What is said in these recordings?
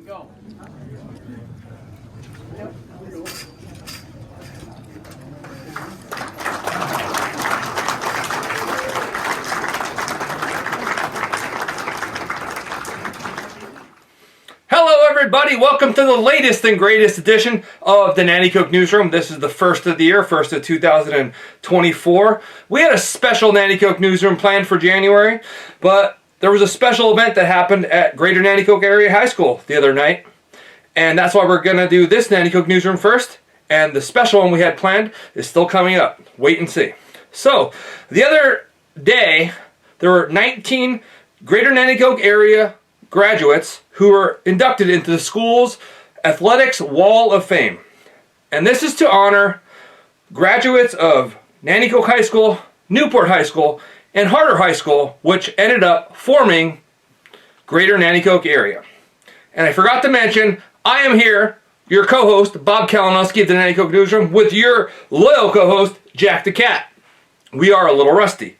go. Hello everybody, welcome to the latest and greatest edition of the Nanticoke Newsroom. This is the first of the year, first of 2024. We had a special Nanticoke Newsroom planned for January, but there was a special event that happened at Greater Nanticoke Area High School the other night. And that's why we're going to do this Nanticoke Newsroom first. And the special one we had planned is still coming up. Wait and see. So, the other day, there were 19 Greater Nanticoke Area graduates who were inducted into the school's Athletics Wall of Fame. And this is to honor graduates of Nanticoke High School, Newport High School, and Harder High School, which ended up forming Greater Nanticoke Area. And I forgot to mention, I am here, your co-host, Bob Kalinowski of the Nanticoke Newsroom, with your loyal co-host, Jack the Cat. We are a little rusty.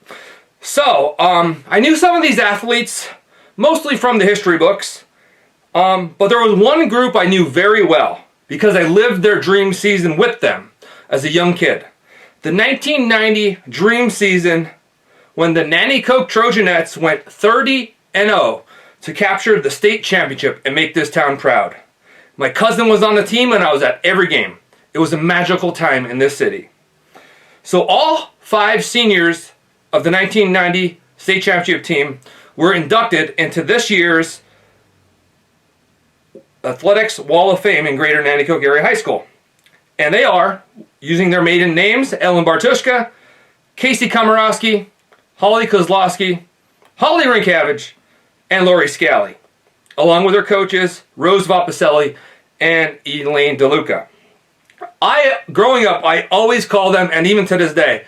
So, I knew some of these athletes, mostly from the history books, but there was one group I knew very well, because I lived their dream season with them as a young kid. The 1990 dream season, when the Nanticoke Trojanettes went 30-0 to capture the state championship and make this town proud. My cousin was on the team and I was at every game. It was a magical time in this city. So all 5 seniors of the 1990 state championship team were inducted into this year's Athletics Wall of Fame in Greater Nanticoke Area High School. And they are, using their maiden names, Ellen Bartushka, Casey Komorowski, Holly Kozlowski, Holly Rinkavage, and Lori Scally, along with their coaches, Rose Vapacelli and Elaine DeLuca. Growing up, I always call them, and even to this day,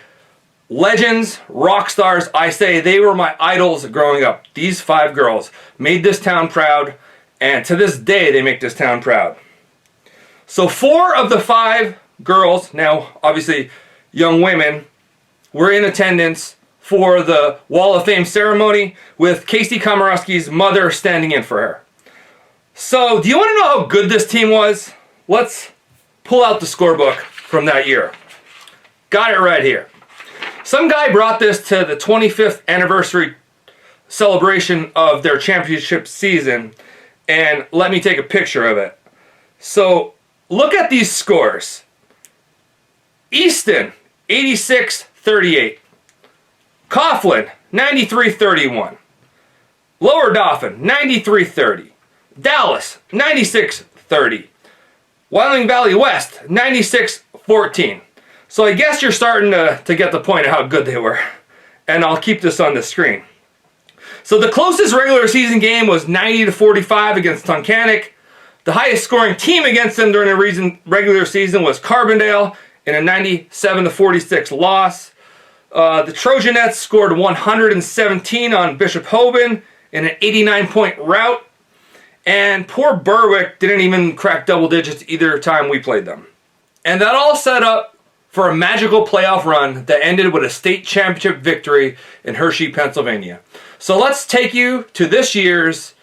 legends, rock stars. I say they were my idols growing up. These 5 girls made this town proud, and to this day, they make this town proud. So 4 of the 5 girls, now obviously young women, were in attendance for the Wall of Fame ceremony with Casey Komorowski's mother standing in for her. So, do you want to know how good this team was? Let's pull out the scorebook from that year. Got it right here. Some guy brought this to the 25th anniversary celebration of their championship season, and let me take a picture of it. So, look at these scores. Easton, 86-38. Coughlin, 93-31. Lower Dauphin, 93-30. Dallas, 96-30. Wyoming Valley West, 96-14. So I guess you're starting to get the point of how good they were. And I'll keep this on the screen. So the closest regular season game was 90-45 against Tunkhannock. The highest scoring team against them during the regular season was Carbondale in a 97-46 loss. The Trojanettes scored 117 on Bishop Hoban in an 89-point rout. And poor Berwick didn't even crack double digits either time we played them. And that all set up for a magical playoff run that ended with a state championship victory in Hershey, Pennsylvania. So let's take you to this year's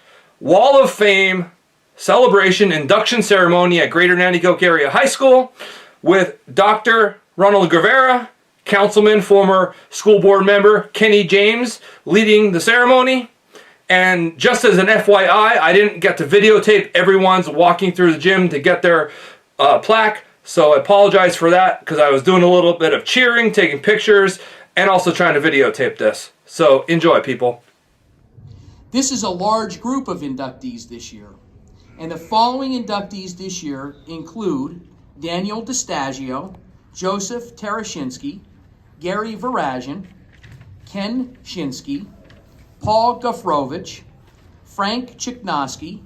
Wall of Fame celebration induction ceremony at Greater Nanticoke Area High School with Dr. Ronald Guevara, Councilman, former school board member Kenny James leading the ceremony. And just as an FYI, I didn't get to videotape everyone's walking through the gym to get their plaque. So I apologize for that because I was doing a little bit of cheering, taking pictures, and also trying to videotape this. So enjoy, people. This is a large group of inductees this year. And the following inductees this year include Daniel DeStagio, Joseph Terashinsky, Gary Varajan, Ken Shinsky, Paul Gufrovich, Frank Chiknosky,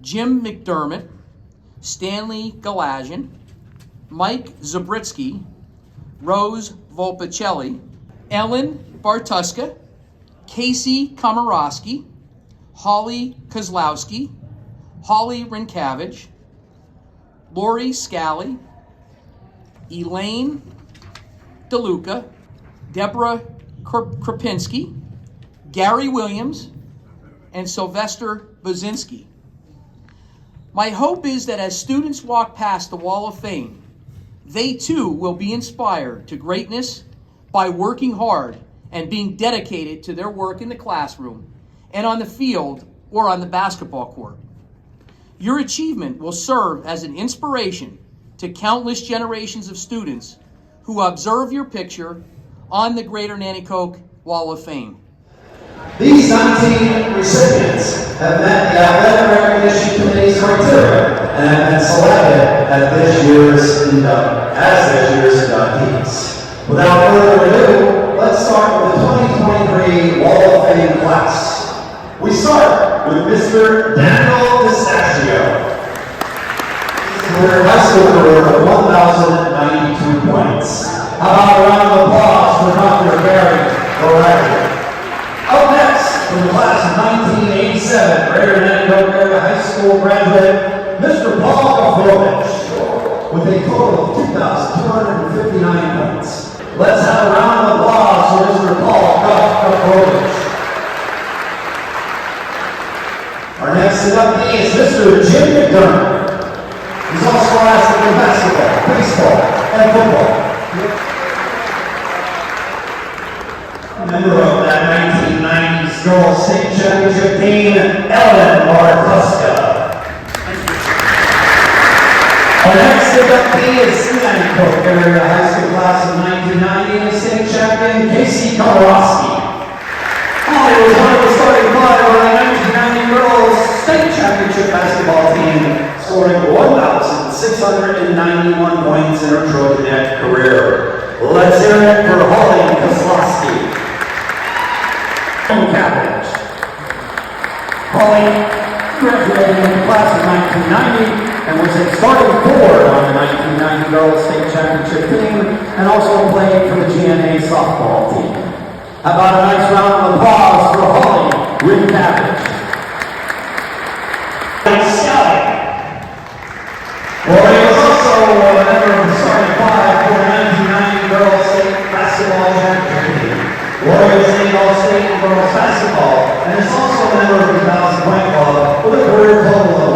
Jim McDermott, Stanley Galazian, Mike Zabritsky, Rose Volpicelli, Ellen Bartuska, Casey Komorowski, Holly Kozlowski, Holly Rinkavage, Lori Scally, Elaine DeLuca, Deborah Krapinski, Gary Williams, and Sylvester Bozinski. My hope is that as students walk past the Wall of Fame, they too will be inspired to greatness by working hard and being dedicated to their work in the classroom and on the field or on the basketball court. Your achievement will serve as an inspiration to countless generations of students who observe your picture on the Greater Nanticoke Wall of Fame. These 19 recipients have met the Athletic Recognition Committee's criteria and have been selected as this year's inductees. Without further ado, let's start with the 2023 Wall of Fame class. We start with Mr. Daniel Pistachio. Career high school career of 1,092 points. How about a round of applause for Dr. Barry O'Reilly? Up next, from the class of 1987, Greater Nanticoke Area High School graduate, Mr. Paul Gavrovich, with a total of 2,259 points. Let's have a round of applause for Mr. Paul Gavrovich. Our next inductee is Mr. Jim McDermott. He's also scholastic in basketball, baseball, and football. Member of that 1990s Girls State Championship team, Ellen Martuska. Our next inductee is Nanticoke Area High School class of 1990 and state champion, Casey Kowalski. Holly was one of the starting five on the 1990 Girls State Championship basketball team, scoring 1,691 points in her Trojanet career. Let's hear it for Holly Kozlowski. Cabbage. Holly graduated in the class of 1990 and was a starting forward on the 1990 Girls State Championship team and also played for the GNA softball team. How about a nice round of applause for Holly with Cabbage. Lori was also a member of the starting five for the 1990 Girls State Basketball Championship team. Lori was named All-State in girls basketball and is also a member of the 1,000 Point Club with a career total of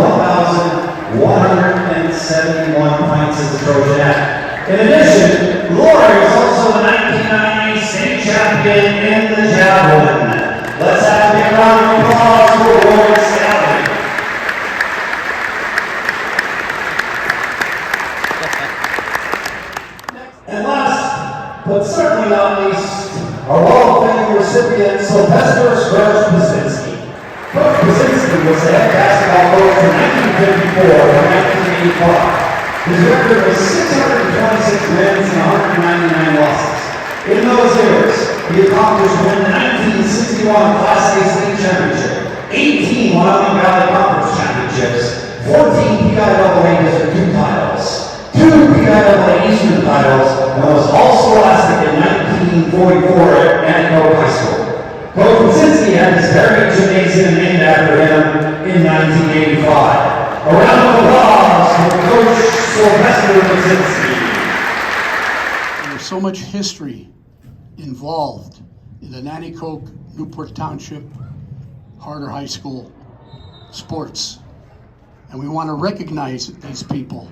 1,171 points as a Trojanette. In addition, Lori is also the 1990 state champion in the javelin. Let's have a big round of applause for Lori Scally. And last, but certainly not least, our Wall of Fame recipient, Sylvester Pazinski. Coach Pazinski was the head basketball coach from 1954 to 1985. His record was 626 wins and 199 losses. In those years, he accomplished winning the 1961 Class A State Championship, 18 Wyoming Valley Conference Championships, 14 PIAA District 2 titles, 2 PIAA Eastern titles, and was all-scholastic in 1944 at Nanticoke High School. Coach Pazinski had his heritage gymnasium named after him in 1985. A round of applause for Coach Sylvester Pazinski. There's so much history involved in the Nanticoke, Newport Township, Harder High School sports. And we want to recognize these people